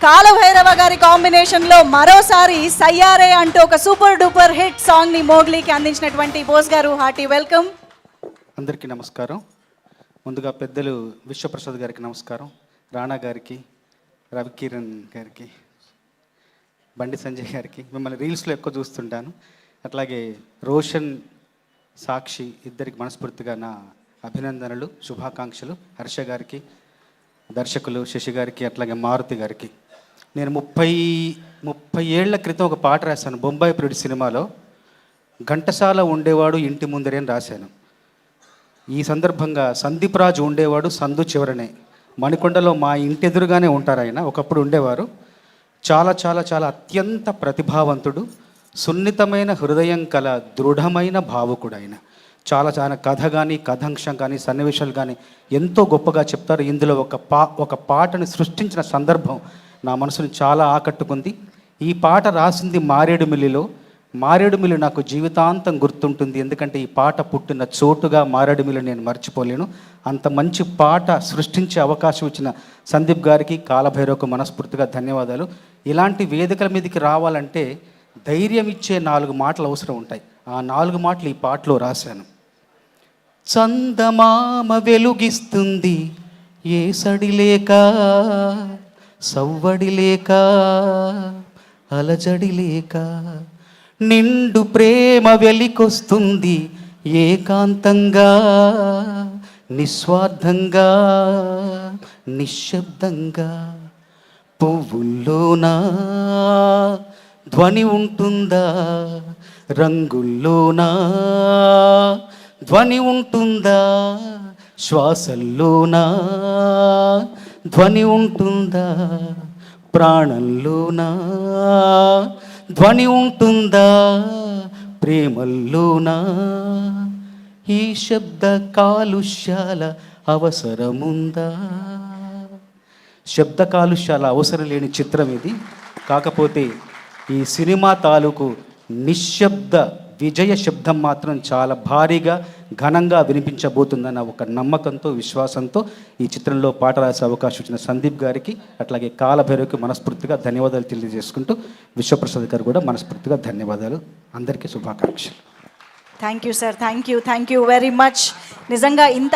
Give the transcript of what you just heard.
కాలభైరవ గారి కాంబినేషన్లో మరోసారి సయ్యారే అంటూ ఒక సూపర్ డూపర్ హిట్ సాంగ్ని మోగ్లీకి అందించినటువంటి బోస్ గారు హార్టీ వెల్కమ్. అందరికీ నమస్కారం. ముందుగా పెద్దలు విశ్వప్రసాద్ గారికి నమస్కారం, రాణా గారికి, రవికిరణ్ గారికి, బండి సంజయ్ గారికి. మిమ్మల్ని రీల్స్లో ఎక్కువ చూస్తుంటాను. అట్లాగే రోషన్, సాక్షి ఇద్దరికి మనస్ఫూర్తిగా నా అభినందనలు, శుభాకాంక్షలు. హర్ష గారికి, దర్శకులు శశి గారికి, అట్లాగే మారుతి గారికి. నేను 30 ఏళ్ల క్రితం ఒక పాట రాశాను బొంబాయి ప్రియుడి సినిమాలో. ఘంటసాల ఉండేవాడు ఇంటి ముందరే అని రాశాను. ఈ సందర్భంగా సందీప్ రాజు ఉండేవాడు సందు చివరనే, మణికొండలో మా ఇంటి ఎదురుగానే ఉంటారు ఆయన. ఒకప్పుడు ఉండేవారు. చాలా చాలా చాలా అత్యంత ప్రతిభావంతుడు, సున్నితమైన హృదయం కల దృఢమైన భావుకుడు ఆయన. చాలా చాలా కథ కానీ, కథాంశం కానీ, సన్నివేశాలు కానీ ఎంతో గొప్పగా చెప్తారు. ఇందులో ఒక పాటను సృష్టించిన సందర్భం నా మనసుని చాలా ఆకట్టుకుంది. ఈ పాట రాసింది మారేడుమిల్లిలో. మారేడుమిల్లి నాకు జీవితాంతం గుర్తుంటుంది. ఎందుకంటే ఈ పాట పుట్టిన చోటుగా మారేడుమిల్లి నేను మర్చిపోలేను. అంత మంచి పాట సృష్టించే అవకాశం ఇచ్చిన సందీప్ గారికి, కాలభైరవకు మనస్ఫూర్తిగా ధన్యవాదాలు. ఇలాంటి వేదికల మీదకి రావాలంటే ధైర్యం ఇచ్చే 4 మాటలు అవసరం ఉంటాయి. ఆ 4 మాటలు ఈ పాటలో రాశాను. చందమామ వెలుగిస్తుంది ఏ సడి లేక, సవ్వడి లేక, అలజడి లేక, నిండు ప్రేమ వెలికొస్తుంది ఏకాంతంగా, నిస్వార్థంగా, నిశ్శబ్దంగా. పువ్వుల్లోనా ధ్వని ఉంటుందా, రంగుల్లోనా ధ్వని ఉంటుందా, శ్వాసల్లోనా ధ్వని ఉంటుందా, ప్రాణంలోనా ధ్వని ఉంటుందా, ప్రేమల్లోనా. ఈ శబ్ద కాలుష్యాల అవసరముందా? శబ్ద కాలుష్యాల అవసరం లేని చిత్రం ఇది. కాకపోతే ఈ సినిమా తాలూకు నిశ్శబ్ద విజయ శబ్దం మాత్రం చాలా భారీగా, ఘనంగా వినిపించబోతుందన్న ఒక నమ్మకంతో, విశ్వాసంతో ఈ చిత్రంలో పాట రాసే అవకాశం ఇచ్చిన సందీప్ గారికి, అట్లాగే కాలభైరవకి మనస్ఫూర్తిగా ధన్యవాదాలు తెలియజేసుకుంటూ, విశ్వప్రసాద్ గారు కూడా మనస్ఫూర్తిగా ధన్యవాదాలు. అందరికీ శుభాకాంక్షలు. Thank you sir, thank you very much. నిజంగా ఇంత